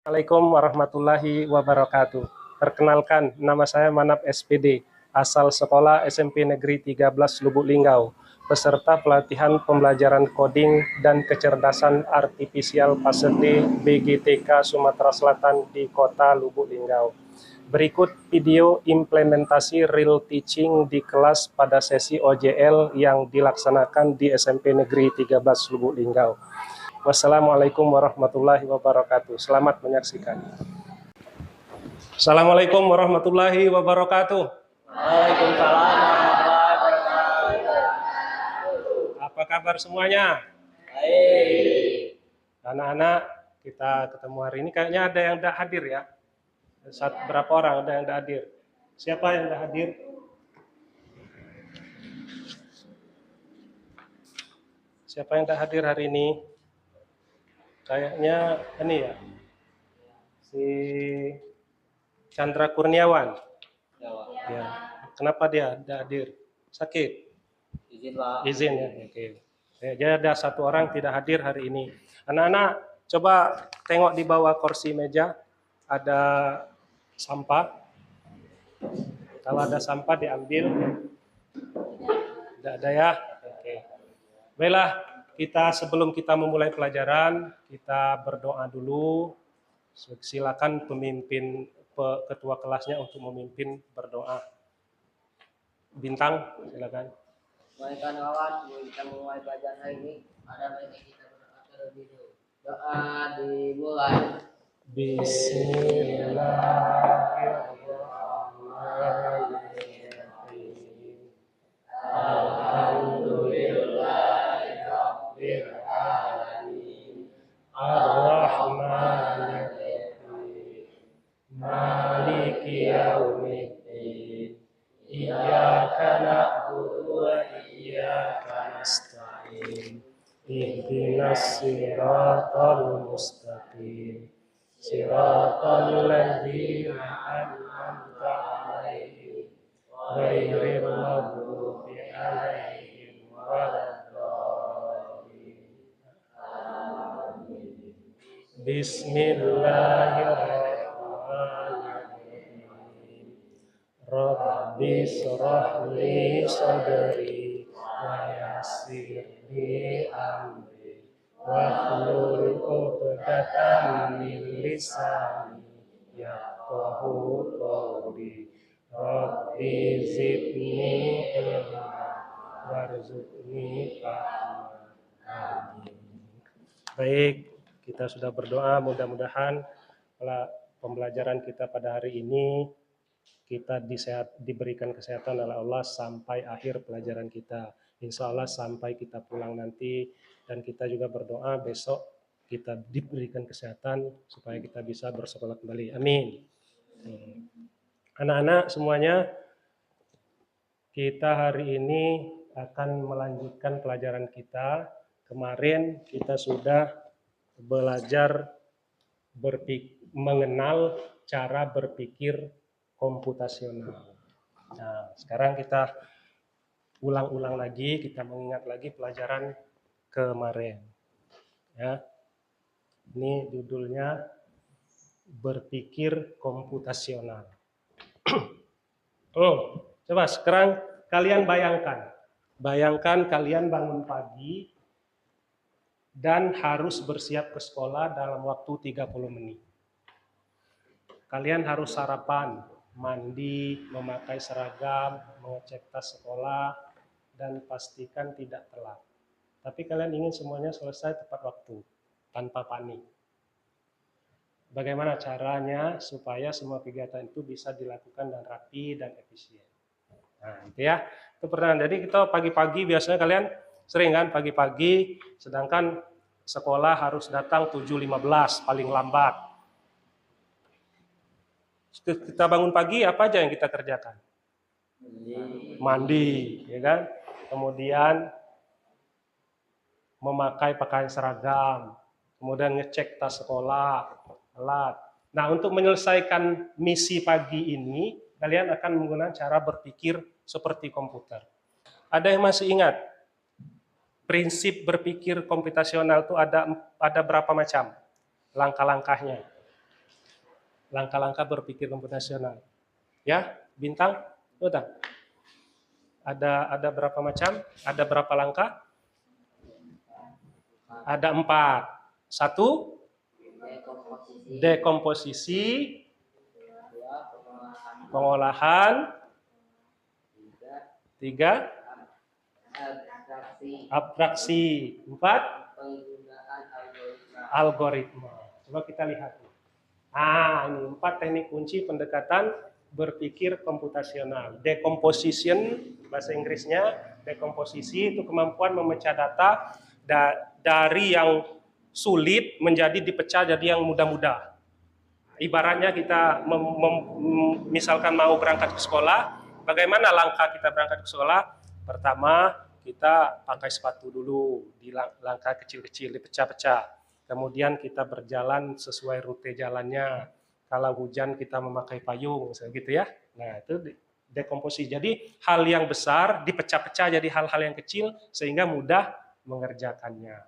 Assalamualaikum warahmatullahi wabarakatuh. Perkenalkan, nama saya Manap SPD, asal sekolah SMP Negeri 13 Lubuk Linggau, peserta pelatihan pembelajaran coding dan kecerdasan artifisial fase D BGTK Sumatera Selatan di Kota Lubuk Linggau. Berikut video implementasi real teaching di kelas pada sesi OJL yang dilaksanakan di SMP Negeri 13 Lubuk Linggau. Wassalamualaikum warahmatullahi wabarakatuh. Selamat menyaksikan. Assalamualaikum warahmatullahi wabarakatuh. Waalaikumsalam warahmatullahi wabarakatuh. Apa kabar semuanya? Baik. Anak-anak, kita ketemu hari ini. Kayaknya ada yang tidak hadir ya. Berapa orang ada yang tidak hadir? Siapa yang tidak hadir? Siapa yang tidak hadir hari ini? Kayaknya ini ya, si Chandra Kurniawan. Ya. Kenapa dia tidak hadir? Sakit? Izin Pak. Izin ya, oke. Jadi ada satu orang tidak hadir hari ini. Anak-anak, coba tengok di bawah kursi meja, ada sampah. Kalau ada sampah diambil. Tidak ada ya? Oke. Baiklah, sebelum kita memulai pelajaran, kita berdoa dulu. Silakan ketua kelasnya untuk memimpin berdoa. Bintang, silakan. Baik kawan, kita mulai belajar hari ini. Ada baiknya kita berdoa terlebih dulu. Doa dimulai. Bismillahirrahmanirrahim. Alhamdulillahirabbil alamin. Ar-Rahmanir-Rahim. Maliki yaumiddin. Iyyaka na'budu wa iyyaka nasta'in. Ihdinas siratal mustaqim. Siratal ladzina an'amta 'alaihim ghairil maghdubi 'alaihim waladdallin. Amin. Bismillahirrahmanirrahim. Rabbi shrah li sadri wa yassir li amri wahlul 'uqdatam min lisani yafqahu qawli. Rabbi zidni ilma warzuqni fahma. Amin. Baik, kita sudah berdoa, mudah-mudahan pembelajaran kita pada hari ini kita diberikan kesehatan oleh Allah sampai akhir pelajaran kita. Insya Allah sampai kita pulang nanti, dan kita juga berdoa besok kita diberikan kesehatan supaya kita bisa bersekolah kembali. Amin. Anak-anak semuanya, kita hari ini akan melanjutkan pelajaran kita. Kemarin kita sudah belajar mengenal cara berpikir komputasional. Nah, sekarang kita ulang-ulang lagi, kita mengingat lagi pelajaran kemarin. Ya. Ini judulnya berpikir komputasional. Coba sekarang kalian bayangkan. Bayangkan kalian bangun pagi dan harus bersiap ke sekolah dalam waktu 30 menit. Kalian harus sarapan, mandi, memakai seragam, mengecek tas sekolah, dan pastikan tidak telat. Tapi kalian ingin semuanya selesai tepat waktu, tanpa panik. Bagaimana caranya supaya semua kegiatan itu bisa dilakukan dengan rapi dan efisien? Nah, itu ya. Itu pertanyaan. Jadi kita pagi-pagi biasanya kalian sering kan pagi-pagi, sedangkan sekolah harus datang 7.15 paling lambat. Kita bangun pagi, apa aja yang kita kerjakan? Mandi, ya kan? Kemudian memakai pakaian seragam, kemudian ngecek tas sekolah, alat. Nah, untuk menyelesaikan misi pagi ini, kalian akan menggunakan cara berpikir seperti komputer. Ada yang masih ingat? Prinsip berpikir komputasional itu ada berapa macam langkah-langkahnya? Langkah-langkah berpikir komputasional. Ya, Bintang, udah. Ada berapa macam? Ada berapa langkah? Ada 4. 1, Dekomposisi. dekomposisi, 2, pengolahan. pengolahan, 3, 3, abstraksi. abstraksi, 4, Penggunaan algoritma. algoritma. Coba kita lihat. Ini 4 teknik kunci pendekatan berpikir komputasional. Decomposition, bahasa Inggrisnya, dekomposisi itu kemampuan memecah data dari yang sulit menjadi dipecah jadi yang mudah-mudah. Ibaratnya kita misalkan mau berangkat ke sekolah, bagaimana langkah kita berangkat ke sekolah? Pertama, kita pakai sepatu dulu, di langkah kecil-kecil, dipecah-pecah. Kemudian kita berjalan sesuai rute jalannya. Kalau hujan kita memakai payung, gitu ya. Nah, itu dekomposisi. Jadi hal yang besar dipecah-pecah jadi hal-hal yang kecil sehingga mudah mengerjakannya.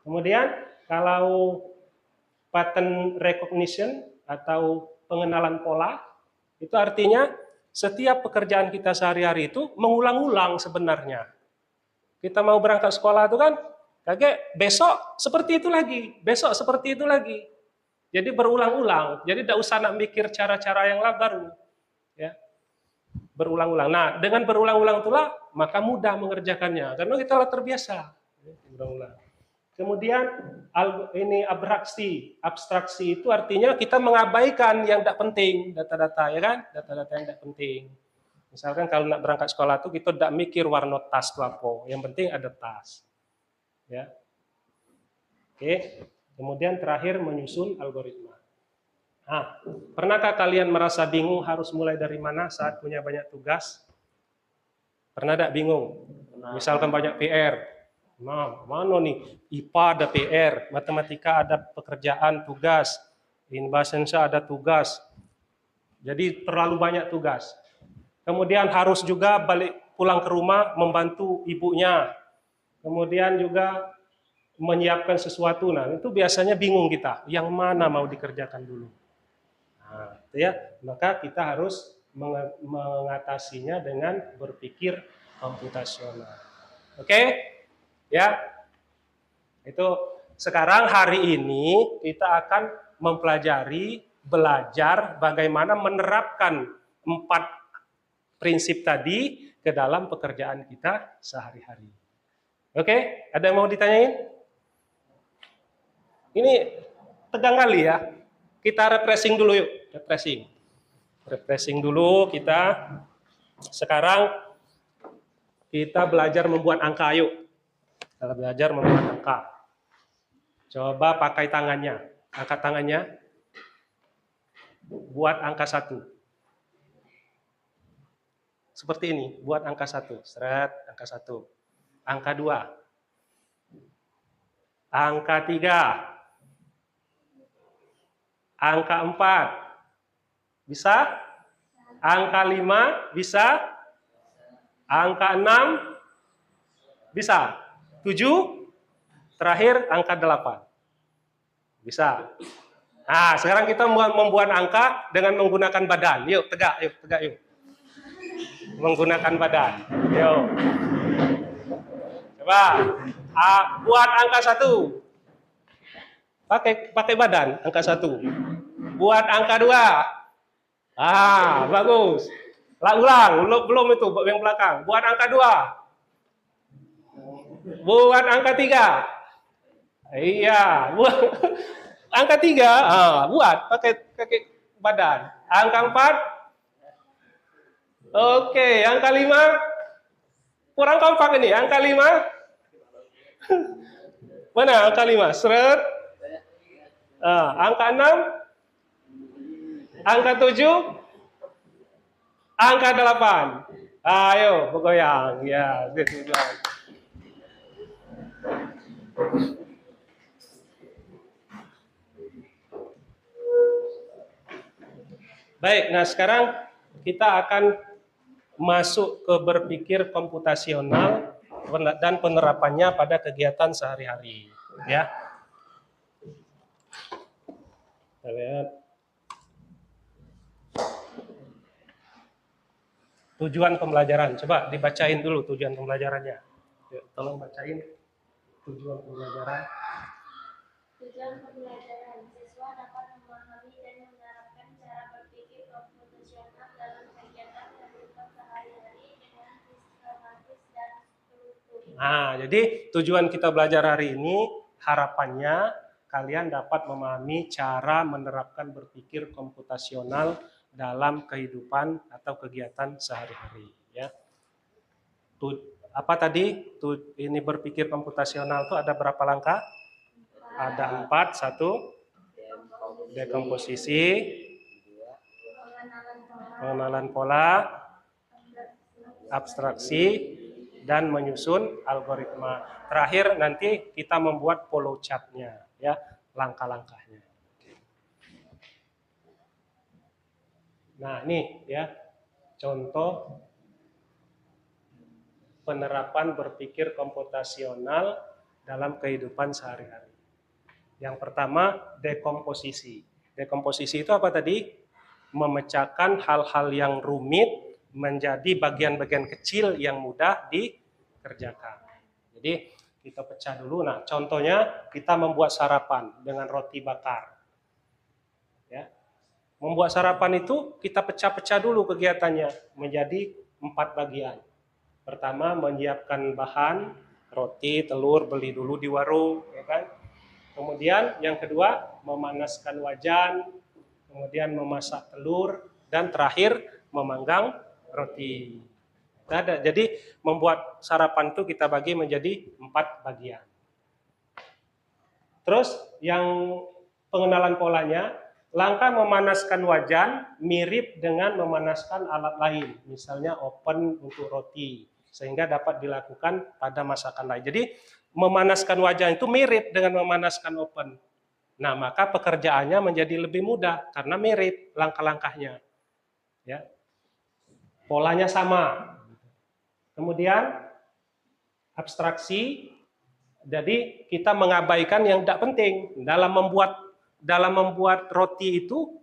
Kemudian kalau pattern recognition atau pengenalan pola, itu artinya setiap pekerjaan kita sehari-hari itu mengulang-ulang sebenarnya. Kita mau berangkat sekolah itu kan, besok seperti itu lagi, besok seperti itu lagi. Jadi berulang-ulang. Jadi tidak usah nak mikir cara-cara yang baru. Ya. Berulang-ulang. Nah, dengan berulang-ulang itulah maka mudah mengerjakannya karena kita telah terbiasa. Berulang-ulang. Kemudian ini abstraksi itu artinya kita mengabaikan yang tidak penting, data-data ya kan, data-data yang tidak penting. Misalkan kalau nak berangkat sekolah itu kita tidak mikir warna tas itu apa, yang penting ada tas. Ya. Oke. Kemudian terakhir menyusun algoritma. Pernahkah kalian merasa bingung harus mulai dari mana saat punya banyak tugas? Pernah tidak bingung? Misalkan banyak PR. Nah, mana nih? IPA ada PR, matematika ada pekerjaan tugas, bahasa Indonesia ada tugas. Jadi terlalu banyak tugas. Kemudian harus juga balik pulang ke rumah membantu ibunya. Kemudian juga menyiapkan sesuatu. Nah, itu biasanya bingung kita, yang mana mau dikerjakan dulu. Nah, itu ya. Maka kita harus mengatasinya dengan berpikir komputasional. Oke? Ya. Itu sekarang hari ini kita akan belajar bagaimana menerapkan 4 prinsip tadi ke dalam pekerjaan kita sehari-hari. Oke, ada yang mau ditanyain? Ini tegang kali ya. Kita refreshing dulu yuk, refreshing dulu kita. Sekarang kita belajar membuat angka yuk. Kita belajar membuat angka. Coba pakai tangannya, angkat tangannya. Buat angka 1. Seperti ini, buat angka 1, seret, angka 1. Angka 2. Angka 3. Angka 4. Bisa? Angka 5 bisa? Angka 6 bisa? 7? Terakhir angka 8. Bisa? Nah, sekarang kita membuat angka dengan menggunakan badan. Yuk, tegak yuk. Menggunakan badan. Yuk. Coba. Buat angka 1. Pakai badan, angka 1. Buat angka 2. Bagus. Ulang, belum itu yang belakang. Buat angka 2. Buat angka 3. Iya, buat angka 3. Buat pakai badan. Angka 4. Oke, angka 5. Kurang kompak ini, angka 5. Mana angka 5? Seret. Angka 6. Angka 7. Angka 8. Ayo, bergoyang. Ya, gitu. Baik, nah sekarang kita akan masuk ke berpikir komputasional dan penerapannya pada kegiatan sehari-hari, ya. Kita lihat. Tujuan pembelajaran. Coba dibacain dulu tujuan pembelajarannya. Yuk, tolong bacain tujuan pembelajaran. Tujuan pembelajaran, siswa dapat memahami dan menerapkan cara berpikir komputasional dalam kegiatan kehidupan sehari-hari dengan sistematis dan struktur. Nah, jadi tujuan kita belajar hari ini, harapannya kalian dapat memahami cara menerapkan berpikir komputasional dalam kehidupan atau kegiatan sehari-hari. Ya. Apa tadi? Ini berpikir komputasional itu ada berapa langkah? Ada 4. 1, dekomposisi, pengenalan pola, abstraksi, dan menyusun algoritma. Terakhir nanti kita membuat flow chart-nya, ya, langkah-langkahnya. Nah, ini ya contoh penerapan berpikir komputasional dalam kehidupan sehari-hari. Yang pertama, dekomposisi. Dekomposisi itu apa tadi? Memecahkan hal-hal yang rumit menjadi bagian-bagian kecil yang mudah dikerjakan. Jadi kita pecah dulu. Nah, contohnya kita membuat sarapan dengan roti bakar. Ya. Membuat sarapan itu kita pecah-pecah dulu kegiatannya menjadi 4 bagian. Pertama, menyiapkan bahan, roti, telur, beli dulu di warung, ya kan? Kemudian yang kedua, memanaskan wajan, kemudian memasak telur, dan terakhir memanggang roti. Jadi membuat sarapan itu kita bagi menjadi 4 bagian. Terus yang pengenalan polanya, langkah memanaskan wajan mirip dengan memanaskan alat lain, misalnya oven untuk roti, sehingga dapat dilakukan pada masakan lain. Jadi memanaskan wajan itu mirip dengan memanaskan oven. Nah, maka pekerjaannya menjadi lebih mudah karena mirip langkah-langkahnya. Ya. Polanya sama. Kemudian abstraksi, jadi kita mengabaikan yang tidak penting. Dalam membuat roti itu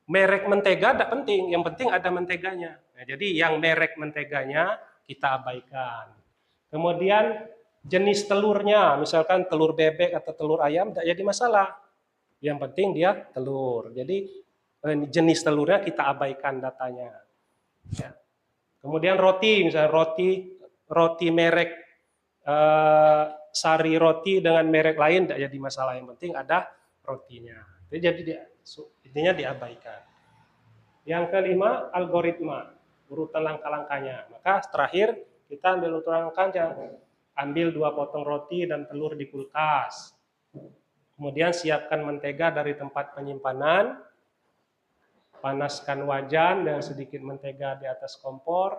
merek mentega tidak penting, yang penting ada menteganya. Nah, jadi yang merek menteganya kita abaikan. Kemudian jenis telurnya, misalkan telur bebek atau telur ayam tidak jadi masalah. Yang penting dia telur. Jadi jenis telurnya kita abaikan datanya. Ya. Kemudian roti, misalnya roti merek Sari Roti dengan merek lain tidak jadi masalah. Yang penting ada rotinya. Jadi intinya diabaikan. Yang kelima, algoritma, urutan langkah-langkahnya. Maka terakhir kita ambil urutan langkahnya. Ambil 2 potong roti dan telur di kulkas. Kemudian siapkan mentega dari tempat penyimpanan. Panaskan wajan dengan sedikit mentega di atas kompor.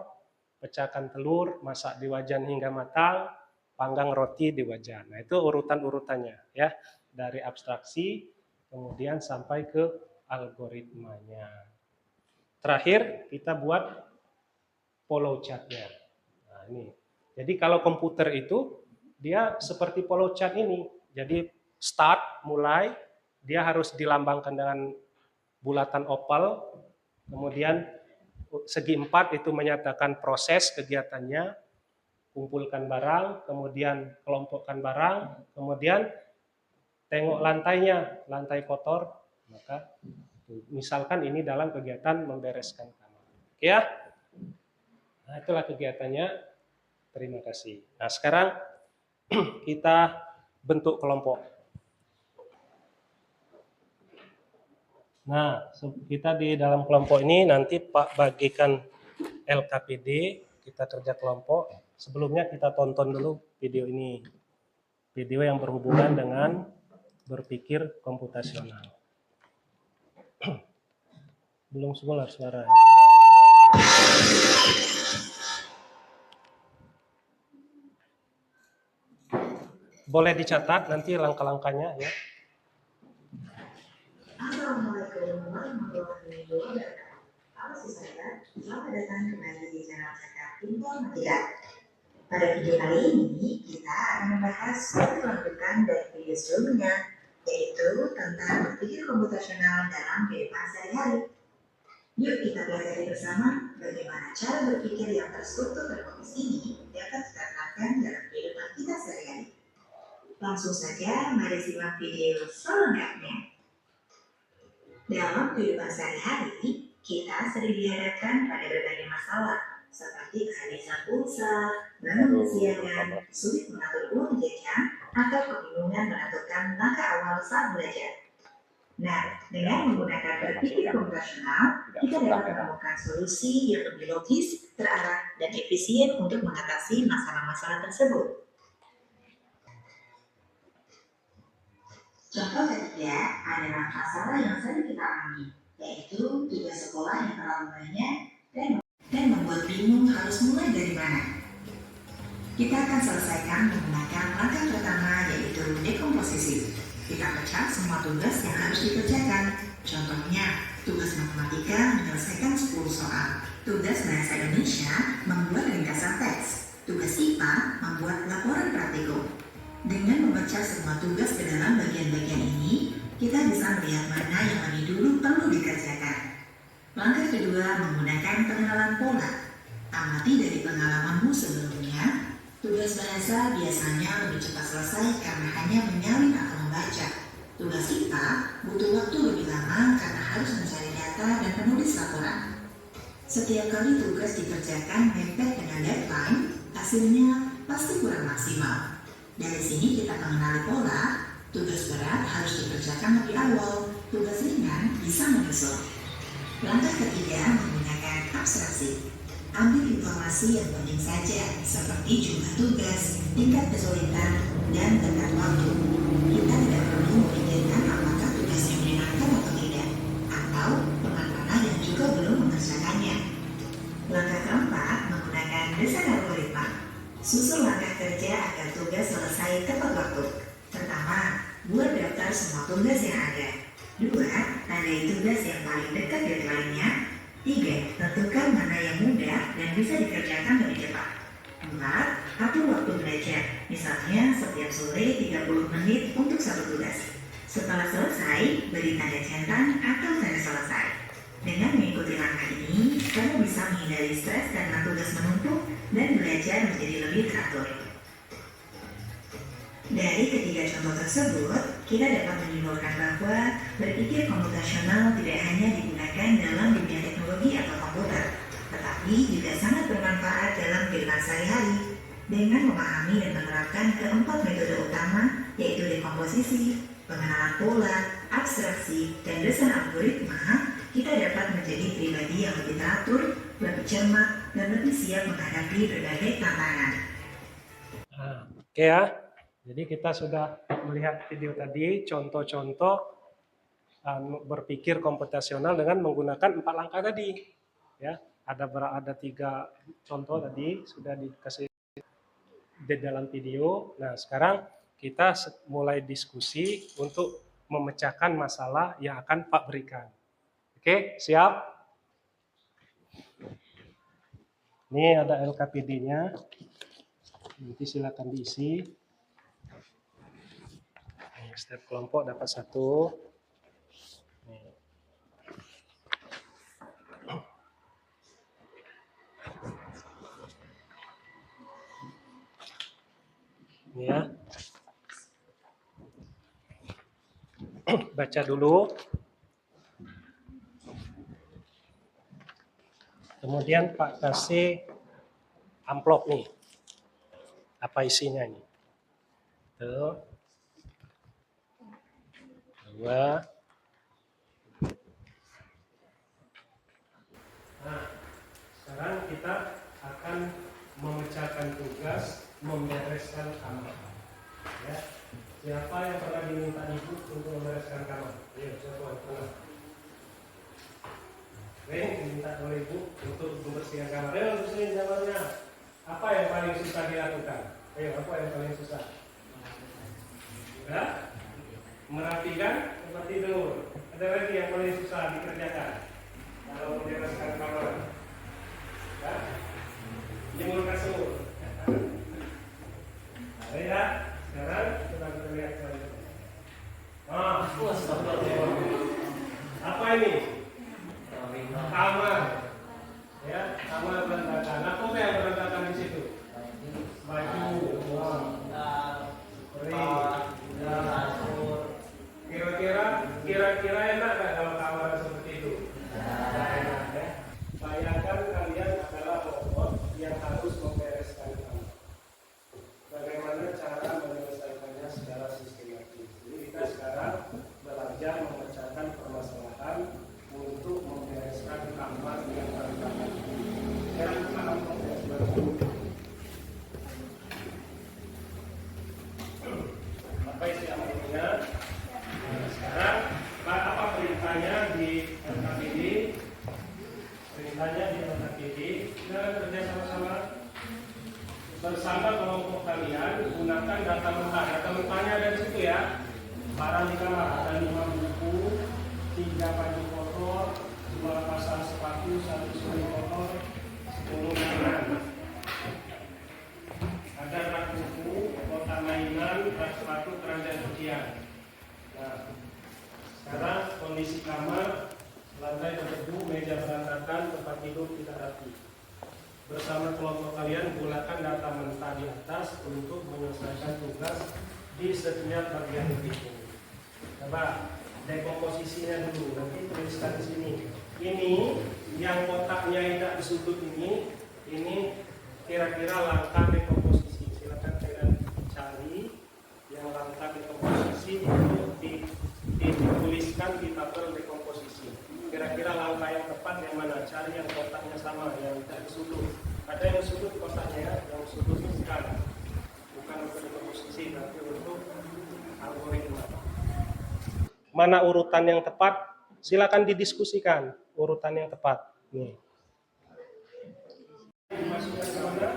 Pecahkan telur, masak di wajan hingga matang. Panggang roti di wajan. Nah, itu urutan-urutannya ya. Dari abstraksi kemudian sampai ke algoritmanya. Terakhir kita buat flow chart-nya. Nah, ini. Jadi kalau komputer itu dia seperti flow chart ini. Jadi start, mulai, dia harus dilambangkan dengan bulatan oval. Kemudian segi 4 itu menyatakan proses kegiatannya. Kumpulkan barang, kemudian kelompokkan barang, kemudian tengok lantainya, lantai kotor, maka misalkan ini dalam kegiatan membereskan kamar. Oke ya? Nah, itulah kegiatannya. Terima kasih. Nah, sekarang kita bentuk kelompok. Nah, kita di dalam kelompok ini nanti Pak bagikan LKPD, kita kerja kelompok. Sebelumnya kita tonton dulu video ini. Video yang berhubungan dengan berpikir komputasional. Belum semula suara. Boleh dicatat nanti langkah-langkahnya ya. Assalamualaikum warahmatullahi wabarakatuh. Halo saudara, selamat datang kembali di channel saya Informatika. Pada video kali ini kita akan membahas satu lanjutan dari video sebelumnya, yaitu tentang berpikir komputasional dalam kehidupan sehari-hari. Yuk kita pelajari bersama bagaimana cara berpikir yang terstruktur dan logis ini dapat kita terapkan dalam kehidupan kita sehari-hari. Langsung saja, mari simak video selengkapnya. Dalam kehidupan sehari-hari, kita sering dihadapkan pada berbagai masalah, seperti kehabisan pulsa, bangun kesiangan, sulit mengatur uang jajan, atau kebingungan menentukan langkah awal saat belajar. Nah, dengan menggunakan berpikir komputasional, kita dapat menemukan solusi yang lebih logis, terarah, dan efisien untuk mengatasi masalah-masalah tersebut. Contoh ketiga adalah masalah yang sering kita alami, yaitu tugas sekolah yang terlalu banyak dan membuat bingung harus mulai dari mana. Kita akan selesaikan menggunakan langkah pertama, yaitu dekomposisi. Kita pecah semua tugas yang harus dikerjakan. Contohnya, tugas matematika menyelesaikan 10 soal, tugas bahasa Indonesia membuat ringkasan teks, tugas IPA membuat laporan praktikum. Dengan memecah semua tugas ke dalam bagian-bagian ini, kita bisa melihat mana yang lebih dulu perlu dikerjakan. Langkah kedua menggunakan pengenalan pola. Amati dari pengalamanmu sebelumnya, tugas bahasa biasanya lebih cepat selesai karena hanya menyalin atau membaca. Tugas IPA butuh waktu lebih lama karena harus mencari data dan menulis laporan. Setiap kali tugas dikerjakan mepet dengan deadline, hasilnya pasti kurang maksimal. Dari sini kita mengenali pola, tugas berat harus dikerjakan lebih awal, tugas ringan bisa menyusul. Langkah ketiga menggunakan abstraksi. Ambil informasi yang penting saja, seperti jumlah tugas, tingkat kesulitan, dan tenggat waktu. Kita tidak perlu memikirkan apakah tugasnya menyenangkan atau tidak, atau teman mana yang juga belum mengerjakannya. Langkah keempat menggunakan desain algoritma. Susun langkah kerja agar tugas selesai tepat waktu. Pertama, buat daftar semua tugas yang ada. 2. Tandai tugas yang paling dekat deadline-nya. 3. Tentukan mana yang mudah dan bisa dikerjakan lebih cepat. 4. Atur waktu belajar, misalnya setiap sore 30 menit untuk satu tugas. Setelah selesai, beri tanda centang atau tanda selesai. Dengan mengikuti langkah ini, kamu bisa menghindari stres karena tugas menumpuk dan belajar menjadi lebih teratur. Dari ketiga contoh tersebut, kita dapat menyimpulkan bahwa berpikir komputasional tidak hanya digunakan dalam dunia teknologi atau komputer, tetapi juga sangat bermanfaat dalam kehidupan sehari-hari. Dengan memahami dan menerapkan keempat metode utama, yaitu dekomposisi, pengenalan pola, abstraksi, dan desain algoritma, kita dapat menjadi pribadi yang lebih teratur, lebih cermat, dan lebih siap menghadapi berbagai tantangan. Oke ya, jadi kita sudah melihat video tadi, contoh-contoh berpikir komputasional dengan menggunakan 4 langkah tadi. Ya, ada 3 contoh tadi sudah dikasih di dalam video. Nah, sekarang kita mulai diskusi untuk memecahkan masalah yang akan Pak berikan. Oke, siap? Ini ada LKPD-nya. Nanti silakan diisi. Setiap kelompok dapat 1. Ini ya. Baca dulu. Kemudian Pak kasih amplop nih. Apa isinya nih? 1, 2. Nah, sekarang kita akan memecahkan tugas, membereskan kamar. Ya. Siapa yang pernah diminta ibu untuk membereskan kamar? Ayo, siapa yang pernah? Diminta oleh ibu untuk membersihkan kamar. Ayo, bersihin kamarnya. Apa yang paling susah dilakukan? Ayo, apa yang paling susah? Ya? Merapikan tempat tidur. Ada lagi yang paling susah dikerjakan kalau membereskan kamar? Ya? Jemur kasur. Nah, ya. Sekarang kita lihat selanjutnya. Apa ini? kamar, ya kamar berantakan. Apa yang berantakan di situ? Baju, uang, kira-kira enak nggak kalau kamar seperti itu? Nggak enak ya. Bayangkan kalian adalah robot yang harus membereskan kamar. Bagaimana cara menyelesaikannya secara sistematis? Jadi kita sekarang belajar memecahkan permasalahan untuk membereskan kamar yang berantakan. Yang paham membereskan apa isi amannya? Nah, sekarang apa perintahnya di LKPD? Perintahnya di LKPD kita kerja sama-sama bersama kelompok kalian gunakan data mentah. Data mentahnya ada di situ ya. Barang di kamar ada 5 buku, 3 baju kotor, 2 pasang sepatu, 1 sepatu kotor, 10 mainan. Ada rak buku, kotak mainan, rak sepatu, keranjang cucian. Nah, sekarang kondisi kamar, lantai berdebu, meja berantakan, tempat tidur tidak rapi. Bersama kelompok kalian gunakan data mentah di atas untuk menyelesaikan tugas di setiap bagian itu. Coba dekomposisinya dulu, nanti tuliskan di sini. Ini yang kotaknya tidak di sudut ini kira-kira langkah dekomposisi. Silakan kalian cari yang langkah dekomposisi itu dituliskan di tabel dekomposisi. Kira-kira langkah yang tepat yang mana? Cari yang kotaknya sama, yang tidak disudut. Ada yang sudut kotaknya, yang sudutnya bukan untuk dekomposisi, tapi untuk algoritma. Mana urutan yang tepat? Silakan didiskusikan urutan yang tepat. Nih. Dimasukkan ke mana?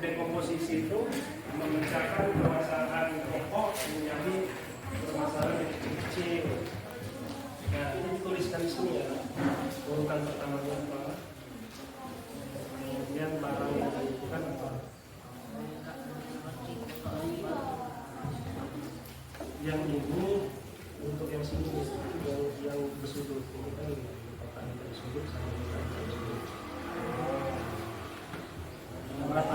Dekomposisi itu memecahkan permasalahan pokok menjadi permasalahan yang kecil. Nah, ini dituliskan di sini ya. Urutan pertamanya apa? Kemudian barang yang dibutuhkan apa? Yang ini untuk yang sini, yang bersudut. Ini kan pertanyaan bersudut sama yang bersudut. Berapa?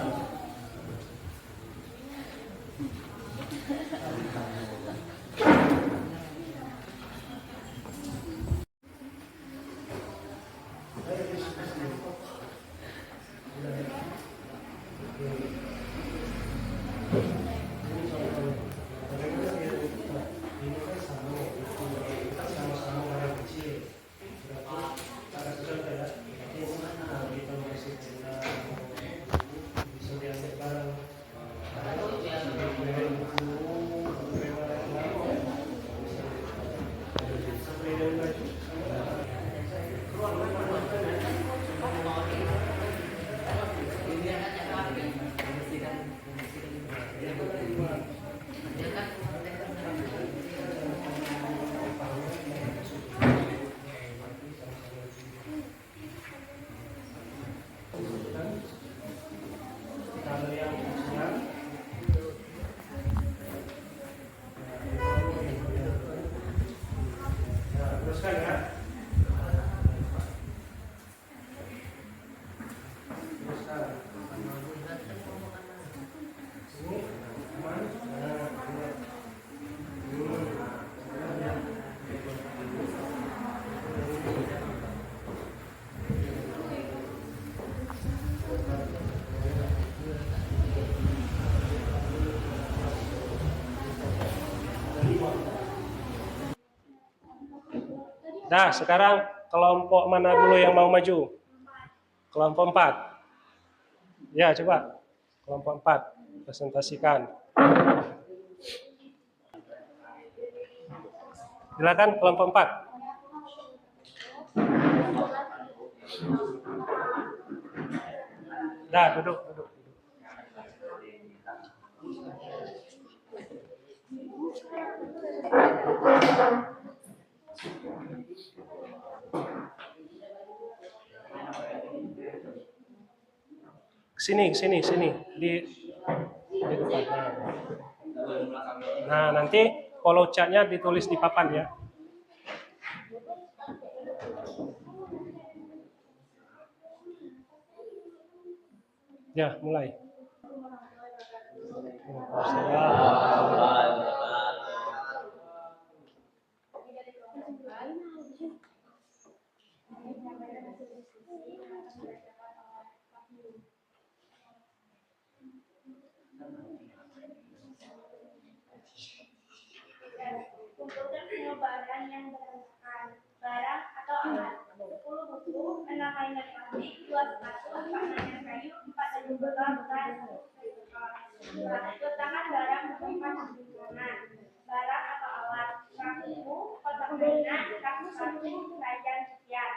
Nah, sekarang kelompok mana dulu yang mau maju? Kelompok 4. Ya, coba. Kelompok 4. Presentasikan. Silakan kelompok 4. Dah, duduk. Sini di depan. Nah, nanti follow chat-nya ditulis di papan ya. Ya, mulai. Kumpulkan semua barang yang berantakan. Barang atau alat. 10 buku, 6 mainan plastik, 2 sepatu, 4 mainan kayu, 4 baju botol bekas, 1 letakkan barang di tempat simpulan. Barang atau alat. 1 buku, kotak mainan, 1 sepatu, sajian cucian.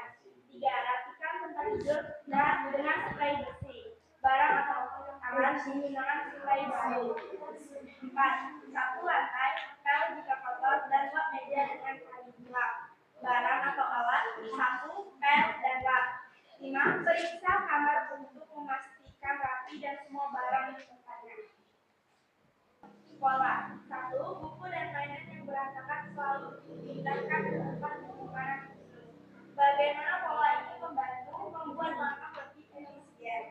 3. Rapikan tempat tidur dan dengan spray bersih. Barang atau alat menggunakan spray baru. 4. Sapu lantai, pel jika kotor, dan lap meja dengan kayu gelap. Barang atau alat, sapu, pel, dan lap. 5. Periksa kamar untuk memastikan rapi dan semua barang di tempatnya. Pola. 1. Buku dan mainan yang berantakan selalu dipindahkan ke tempat penyimpanan khusus. Bagaimana pola ini membantu membuat langkah lebih efisien?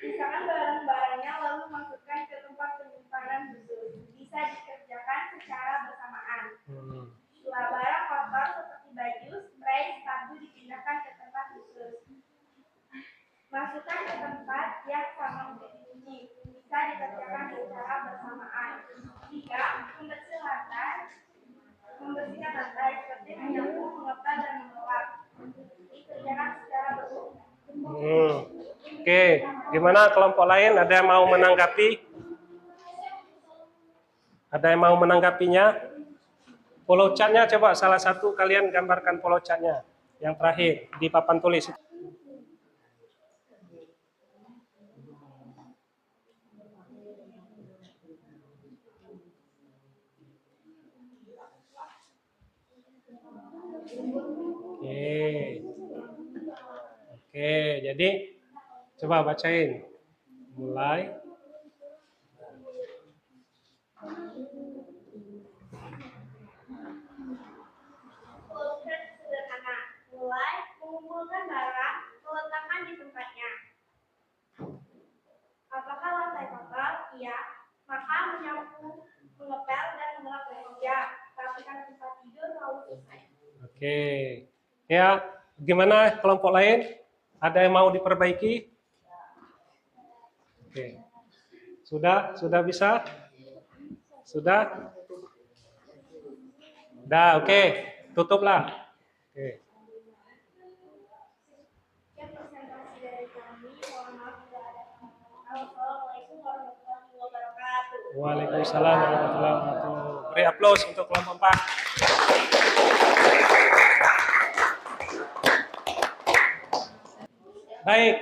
Misalkan barang-barangnya lalu masukkan ke tempat penyimpanan khusus. Bisa dikerjakan secara bersamaan. 2. Barang kotor seperti baju, spray, sabun dipindahkan ke tempat khusus. Masukkan ke tempat yang sama untuk dicuci. Bisa dikerjakan secara bersamaan. 3. Membersihkan lantai seperti menyapu, mengepel, dan mengelap. Dikerjakan secara bersamaan. Oke, gimana kelompok lain? Ada yang mau menanggapi? Ada yang mau menanggapinya? Follow chat-nya coba salah satu kalian gambarkan follow chat-nya. Yang terakhir di papan tulis. Oke, jadi coba bacain. Mulai. Proses sederhana. Mulai mengumpulkan barang, meletakkan di tempatnya. Apakah lantai kotor? Iya. Maka menyapu, mengepel, dan mengelap meja. Rapikan tempat tidur lalu selesai. Oke. Ya, gimana kelompok lain? Ada yang mau diperbaiki? Oke. Sudah bisa? Sudah? Dah, oke. Tutuplah. Oke. Sekian presentasi dari kami. Mohon maaf jika ada kesalahan. Assalamualaikum warahmatullahi wabarakatuh. Waalaikumsalam warahmatullahi wabarakatuh. Beri aplaus untuk kelompok 4. Baik.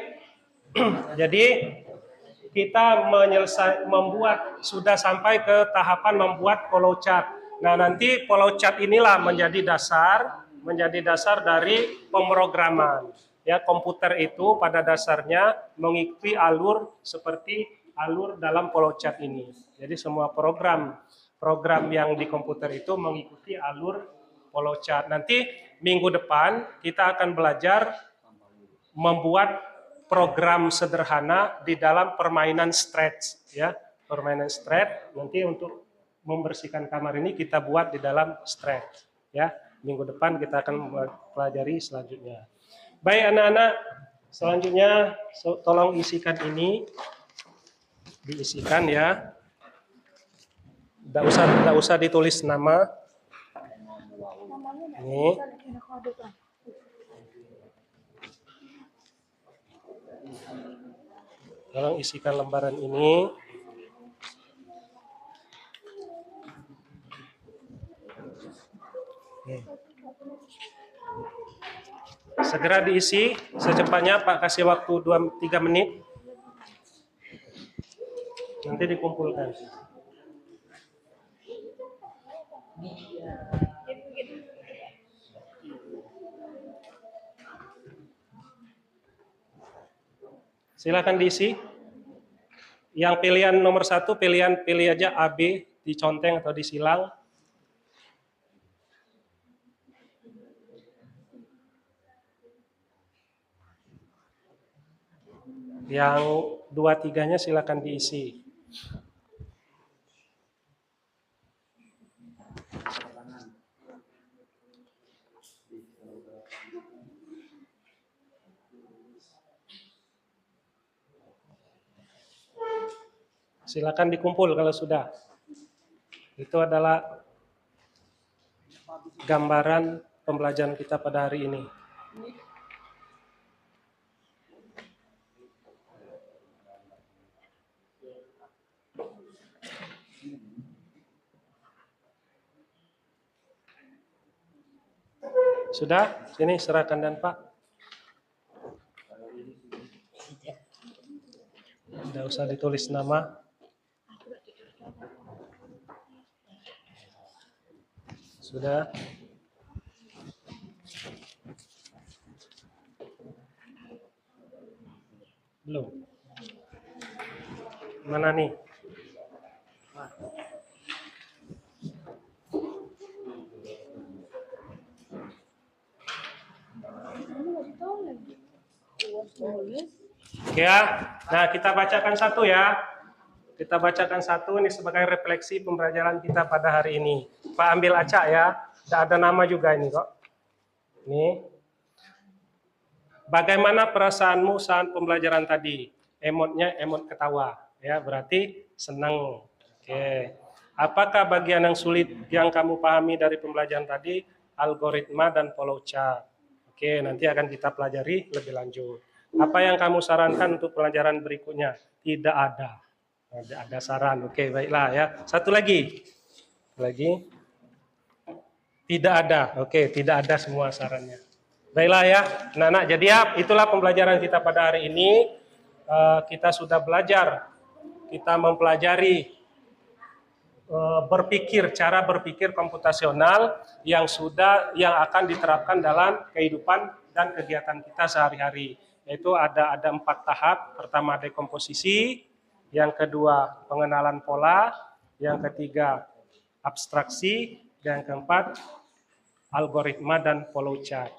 Jadi kita sudah sampai ke tahapan membuat follow chart. Nah, nanti follow chart inilah menjadi dasar dari pemrograman. Ya, komputer itu pada dasarnya mengikuti alur seperti alur dalam follow chart ini. Jadi semua program yang di komputer itu mengikuti alur follow chart. Nanti minggu depan kita akan belajar membuat program sederhana di dalam permainan stretch, ya, permainan stretch. Nanti untuk membersihkan kamar ini kita buat di dalam stretch, ya. Minggu depan kita akan pelajari selanjutnya. Baik anak-anak, selanjutnya tolong isikan ini, diisikan ya. Tidak usah ditulis nama. Ini. Tolong isikan lembaran ini. Segera diisi secepatnya, Pak kasih waktu 2-3 menit. Nanti dikumpulkan. Silakan diisi. Yang pilihan nomor 1, pilih aja A, B, diconteng atau disilang. Yang 2-3-nya silakan diisi. Silakan dikumpul kalau sudah. Itu adalah gambaran pembelajaran kita pada hari ini. Sudah? Sini serahkan dan Pak. Tidak usah ditulis nama. Sudah? Belum? Mana nih? Oke ya. Nah, kita bacakan satu ya. Kita bacakan satu ini sebagai refleksi pembelajaran kita pada hari ini. Pak ambil acak ya. Tidak ada nama juga ini kok. Ini. Bagaimana perasaanmu saat pembelajaran tadi? Emotnya emot ketawa. Ya, berarti senang. Oke. Apakah bagian yang sulit yang kamu pahami dari pembelajaran tadi? Algoritma dan flowchart. Oke, nanti akan kita pelajari lebih lanjut. Apa yang kamu sarankan untuk pelajaran berikutnya? Tidak ada. Tidak ada saran. Oke, baiklah ya. Satu lagi. Tidak ada. Oke, tidak ada semua sarannya. Baiklah ya, anak-anak. Jadi ya, itulah pembelajaran kita pada hari ini. Kita sudah belajar. Kita mempelajari cara berpikir komputasional yang akan diterapkan dalam kehidupan dan kegiatan kita sehari-hari. Yaitu ada 4 tahap. Pertama dekomposisi, yang kedua pengenalan pola, yang ketiga abstraksi, dan yang keempat algoritma dan flowchart.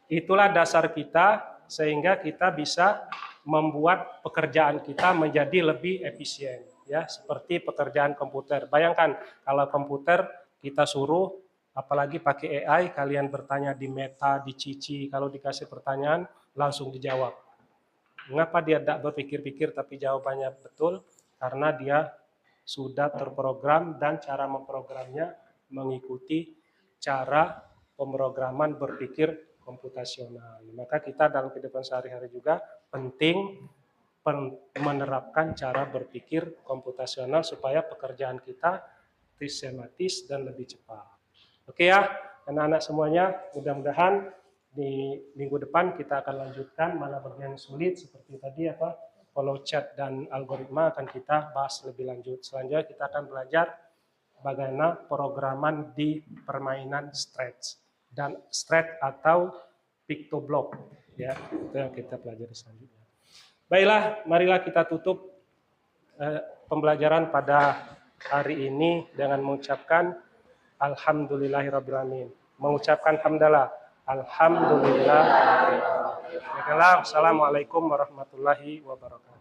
Itulah dasar kita sehingga kita bisa membuat pekerjaan kita menjadi lebih efisien, ya, seperti pekerjaan komputer. Bayangkan kalau komputer kita suruh, apalagi pakai AI, kalian bertanya di Meta, di Cici, kalau dikasih pertanyaan langsung dijawab. Mengapa dia tidak berpikir-pikir tapi jawabannya betul? Karena dia sudah terprogram dan cara memprogramnya mengikuti cara pemrograman berpikir komputasional. Maka kita dalam kehidupan sehari-hari juga penting menerapkan cara berpikir komputasional supaya pekerjaan kita sistematis dan lebih cepat. Oke ya, anak-anak semuanya, mudah-mudahan di minggu depan kita akan lanjutkan mana bagian sulit seperti tadi flowchart dan algoritma akan kita bahas lebih lanjut. Selanjutnya kita akan belajar bagaimana pemrograman di permainan stretch atau pictoblock, ya, itu yang kita pelajari selanjutnya. Baiklah, marilah kita tutup pembelajaran pada hari ini dengan mengucapkan alhamdulillahirabbil alamin. Mengucapkan hamdalah. Alhamdulillah. Assalamualaikum warahmatullahi wabarakatuh.